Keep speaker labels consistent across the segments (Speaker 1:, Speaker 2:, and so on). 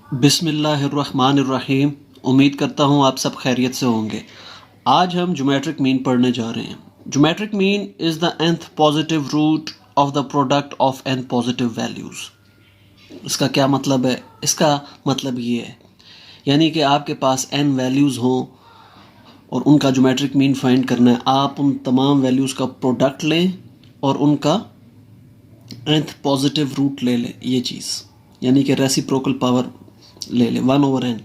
Speaker 1: बिस्मिल्लाहिर्रहमानिर्रहीम। उम्मीद करता हूँ आप सब खैरियत से होंगे। आज हम ज्योमेट्रिक मीन पढ़ने जा रहे हैं। Geometric mean is the nth positive root of the product of n positive values. इसका क्या मतलब है? इसका मतलब ये है, यानी कि आपके पास n वैल्यूज़ हों और उनका ज्योमेट्रिक मीन फाइंड करना है। आप उन तमाम वैल्यूज़ का प्रोडक्ट लें और उनका nth पॉजिटिव रूट ले लें, ये चीज़ यानी कि रेसिप्रोकल पावर ले लें 1/n,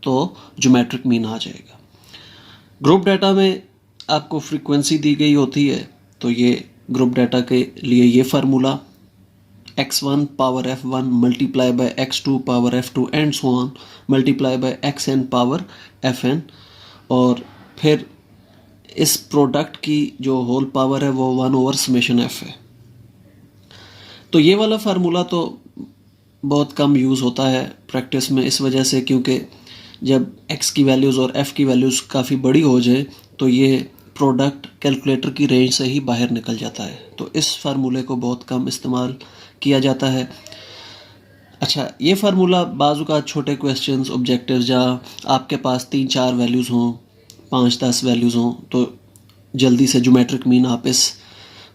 Speaker 1: तो ज्योमेट्रिक मीन आ जाएगा। ग्रुप डाटा में आपको फ्रीक्वेंसी दी गई होती है, तो ये ग्रुप डाटा के लिए ये formula x1 power f1 multiply by x2 power f2 and so on multiply by xn power fn, और फिर इस प्रोडक्ट की जो होल पावर है वो 1/समेशन f है। तो ये वाला फार्मूला तो बहुत कम यूज़ होता है प्रैक्टिस में, इस वजह से क्योंकि जब x की वैल्यूज़ और f की वैल्यूज़ काफ़ी बड़ी हो जाए तो ये प्रोडक्ट कैलकुलेटर की रेंज से ही बाहर निकल जाता है, तो इस फार्मूले को बहुत कम इस्तेमाल किया जाता है। अच्छा, ये फार्मूला बाज़ू का छोटे क्वेश्चंस ऑब्जेक्टिव्स जहाँ आपके पास 3-4 वैल्यूज़ हों, 5-10 वैल्यूज़ हों, तो जल्दी से ज्योमेट्रिक मीन आप इस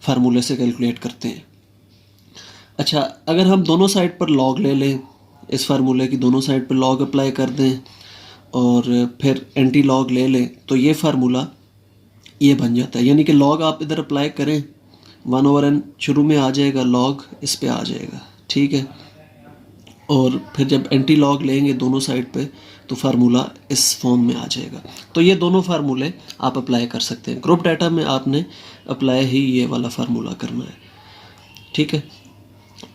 Speaker 1: फार्मूले से कैलकुलेट करते हैं। अच्छा, अगर हम दोनों साइड पर लॉग ले लें, इस फार्मूले की दोनों साइड पर लॉग अप्लाई कर दें और फिर एंटी लॉग ले लें, तो ये फार्मूला ये बन जाता है। यानी कि लॉग आप इधर अप्लाई करें 1/n शुरू में आ जाएगा, लॉग इस पे आ जाएगा, ठीक है। और फिर जब एंटी लॉग लेंगे दोनों साइड पे तो फार्मूला इस फॉर्म में आ जाएगा। तो ये दोनों फार्मूले आप अप्लाई कर सकते हैं। ग्रुप डाटा में आपने अप्लाई ही ये वाला फार्मूला करना है, ठीक है।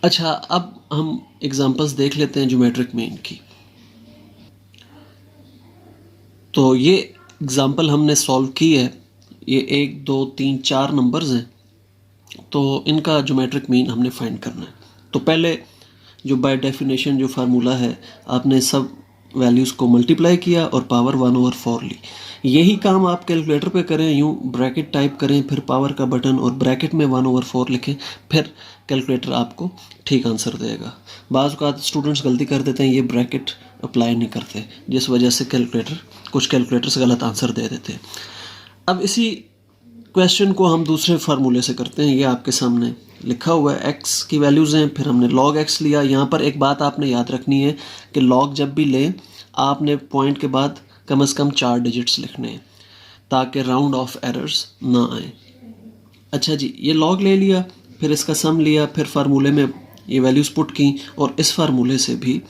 Speaker 1: अच्छा, अब हम एग्जांपल्स देख लेते हैं ज्योमेट्रिक मीन की। तो ये एग्जांपल हमने सॉल्व की है। ये 1 2 3 4 नंबर्स हैं, तो इनका ज्योमेट्रिक मीन हमने फाइंड करना है। तो पहले जो बाय डेफिनेशन जो फार्मूला है, आपने सब वैल्यूज़ को मल्टीप्लाई किया और पावर 1/4 ली। यही काम आप कैलकुलेटर पे करें, यूँ ब्रैकेट टाइप करें, फिर पावर का बटन और ब्रैकेट में 1/4 लिखें, फिर कैलकुलेटर आपको ठीक आंसर देगा। बाज़ औक़ात स्टूडेंट्स गलती कर देते हैं, ये ब्रैकेट अप्लाई नहीं करते, जिस वजह से कुछ कैलकुलेटर्स गलत आंसर दे देते हैं। अब इसी क्वेश्चन को हम दूसरे फार्मूले से करते हैं। ये आपके सामने लिखा हुआ है, x की वैल्यूज़ हैं, फिर हमने log x लिया। यहाँ पर एक बात आपने याद रखनी है कि log जब भी लें आपने पॉइंट के बाद कम से कम 4 डिजिट्स लिखने हैं ताकि राउंड ऑफ एरर्स ना आए। अच्छा जी, ये log ले लिया, फिर इसका सम लिया, फिर फार्मूले में ये वैल्यूज़ पुट की और इस फार्मूले से भी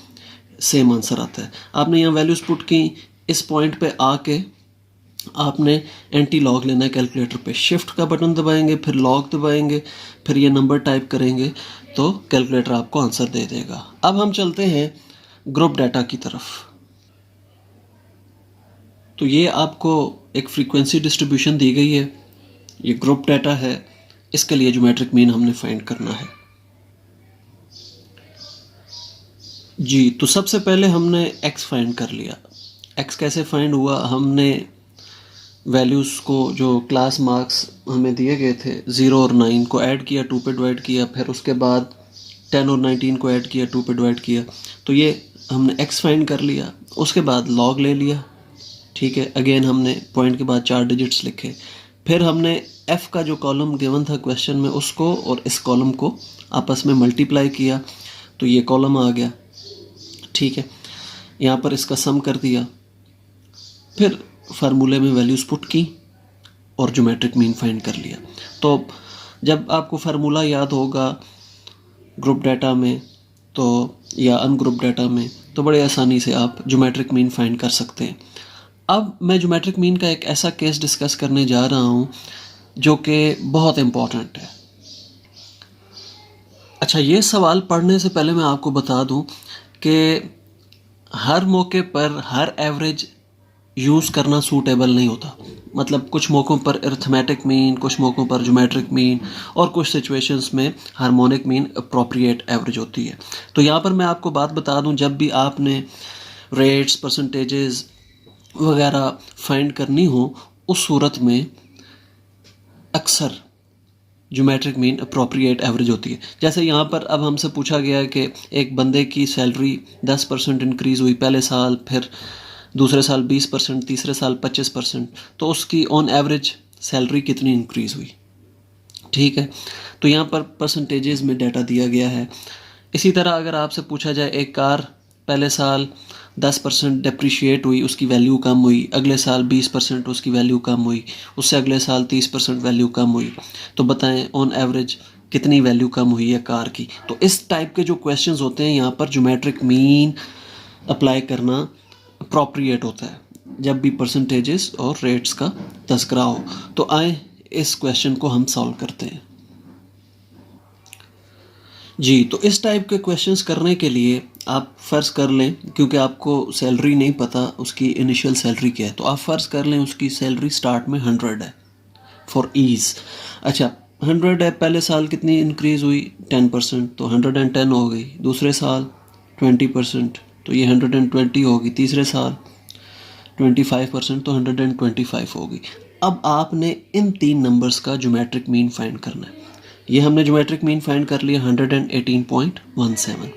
Speaker 1: सेम आंसर आता है। आपने यहाँ वैल्यूज़ पुट की, इस पॉइंट पे आके आपने एंटी लॉग लेना है। कैलकुलेटर पे शिफ्ट का बटन दबाएंगे, फिर लॉग दबाएंगे, फिर ये नंबर टाइप करेंगे, तो कैलकुलेटर आपको आंसर दे देगा। अब हम चलते हैं ग्रुप डाटा की तरफ। तो ये आपको एक फ्रीक्वेंसी डिस्ट्रीब्यूशन दी गई है, ये ग्रुप डाटा है, इसके लिए ज्योमेट्रिक मीन हमने फाइंड करना है जी। तो सबसे पहले हमने x फाइंड कर लिया। x कैसे फाइंड हुआ? हमने वैल्यूज़ को जो क्लास मार्क्स हमें दिए गए थे 0 और 9 को ऐड किया, 2 पे डिवाइड किया, फिर उसके बाद 10 और 19 को ऐड किया, 2 पे डिवाइड किया, तो ये हमने x फाइंड कर लिया। उसके बाद log ले लिया, ठीक है। अगेन हमने पॉइंट के बाद 4 डिजिट्स लिखे, फिर हमने f का जो कॉलम गिवन था क्वेश्चन में उसको और इस कॉलम को आपस में मल्टीप्लाई किया, तो ये कॉलम आ गया, ठीक है। यहाँ पर इसका सम कर दिया, फिर फार्मूले में वैल्यूज़ पुट की और ज्योमेट्रिक मीन फाइंड कर लिया। तो जब आपको फार्मूला याद होगा ग्रुप डाटा में तो या अनग्रुप डाटा में, तो बड़े आसानी से आप ज्योमेट्रिक मीन फाइंड कर सकते हैं। अब मैं ज्योमेट्रिक मीन का एक ऐसा केस डिस्कस करने जा रहा हूँ जो कि बहुत इम्पॉर्टेंट है। अच्छा, ये सवाल पढ़ने से पहले मैं आपको बता दूं कि हर मौके पर हर एवरेज यूज़ करना सूटेबल नहीं होता। मतलब कुछ मौक़ों पर अरिथमेटिक मीन, कुछ मौक़ों पर ज्योमेट्रिक मीन और कुछ सिचुएशंस में हार्मोनिक मीन अप्रोप्रिएट एवरेज होती है। तो यहाँ पर मैं आपको बात बता दूँ, जब भी आपने रेट्स, परसेंटेजेस वगैरह फाइंड करनी हो, उस सूरत में अक्सर ज्योमेट्रिक मीन अप्रोप्रिएट एवरेज होती है। जैसे यहाँ पर अब हमसे पूछा गया है कि एक बंदे की सैलरी 10% इंक्रीज़ हुई पहले साल, फिर दूसरे साल 20%, तीसरे साल 25%, तो उसकी ऑन एवरेज सैलरी कितनी इंक्रीज़ हुई। ठीक है, तो यहाँ पर परसेंटेजेस में डाटा दिया गया है। इसी तरह अगर आपसे पूछा जाए एक कार पहले साल 10% डेप्रिशिएट हुई, उसकी वैल्यू कम हुई, अगले साल 20% उसकी वैल्यू कम हुई, उससे अगले साल 30% वैल्यू कम हुई, तो बताएं ऑन एवरेज कितनी वैल्यू कम हुई है कार की। तो इस टाइप के जो क्वेश्चंस होते हैं यहाँ पर ज्योमेट्रिक मीन अप्लाई करना अप्रोप्रिएट होता है जब भी परसेंटेजेस और रेट्स का तस्करा हो। तो आए इस क्वेश्चन को हम सॉल्व करते हैं। जी, तो इस टाइप के क्वेश्चंस करने के लिए आप फ़र्ज़ कर लें, क्योंकि आपको सैलरी नहीं पता उसकी इनिशियल सैलरी क्या है, तो आप फ़र्ज़ कर लें उसकी सैलरी स्टार्ट में 100 है फॉर ईज़। अच्छा, 100 है, पहले साल कितनी इंक्रीज़ हुई 10%, तो 110 हो गई। दूसरे साल 20%, तो ये 120 होगी। तीसरे साल 25%, तो 125 होगी। अब आपने इन 3 नंबर्स का ज्योमेट्रिक मीन फाइंड करना है। ये हमने ज्योमेट्रिक मीन फाइंड कर लिया 118.17।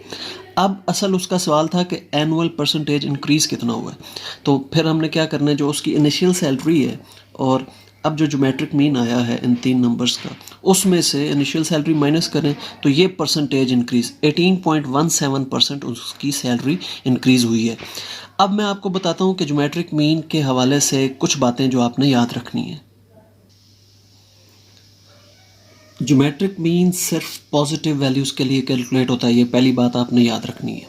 Speaker 1: अब असल उसका सवाल था कि एनुअल परसेंटेज इंक्रीज़ कितना हुआ है। तो फिर हमने क्या करना है, जो उसकी इनिशियल सैलरी है और अब जो ज्योमेट्रिक मीन आया है इन 3 नंबर्स का, उसमें से इनिशियल सैलरी माइनस करें तो ये परसेंटेज इंक्रीज़ 18.17% उसकी सैलरी इंक्रीज़ हुई है। अब मैं आपको बताता हूँ कि ज्योमेट्रिक मीन के हवाले से कुछ बातें जो आपने याद रखनी है। ज्योमेट्रिक मीन सिर्फ पॉजिटिव वैल्यूज़ के लिए कैलकुलेट होता है, ये पहली बात आपने याद रखनी है।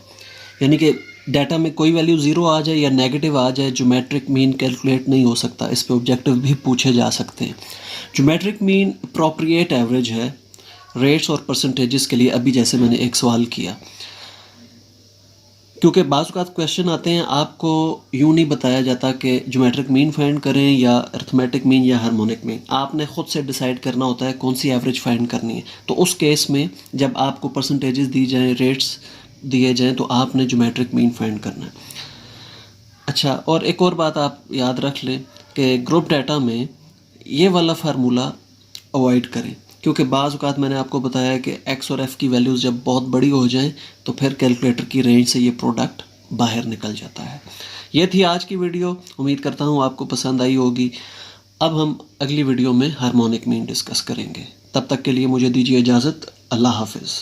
Speaker 1: यानी कि डाटा में कोई वैल्यू ज़ीरो आ जाए या नेगेटिव आ जाए, ज्योमेट्रिक मीन कैलकुलेट नहीं हो सकता। इस पे ऑब्जेक्टिव भी पूछे जा सकते हैं। ज्योमेट्रिक मीन अप्रोप्रिएट एवरेज है रेट्स और परसेंटेजेस के लिए, अभी जैसे मैंने एक सवाल किया। क्योंकि बाज़ औक़ात क्वेश्चन आते हैं, आपको यूँ नहीं बताया जाता कि ज्योमेट्रिक मीन फाइंड करें या अरिथमेटिक मीन या हार्मोनिक मीन, आपने ख़ुद से डिसाइड करना होता है कौन सी एवरेज फाइंड करनी है। तो उस केस में जब आपको परसेंटेजेस दी जाएँ, रेट्स दिए जाएँ, तो आपने ज्योमेट्रिक मीन फाइंड करना है। अच्छा, और एक और बात आप याद रख लें कि ग्रुप डाटा में ये वाला फार्मूला अवॉइड करें, क्योंकि बाज़ औक़ात मैंने आपको बताया कि एक्स और एफ़ की वैल्यूज़ जब बहुत बड़ी हो जाएं तो फिर कैलकुलेटर की रेंज से ये प्रोडक्ट बाहर निकल जाता है। ये थी आज की वीडियो, उम्मीद करता हूँ आपको पसंद आई होगी। अब हम अगली वीडियो में हार्मोनिक मीन डिस्कस करेंगे। तब तक के लिए मुझे दीजिए इजाज़त। अल्लाह हाफ़िज़।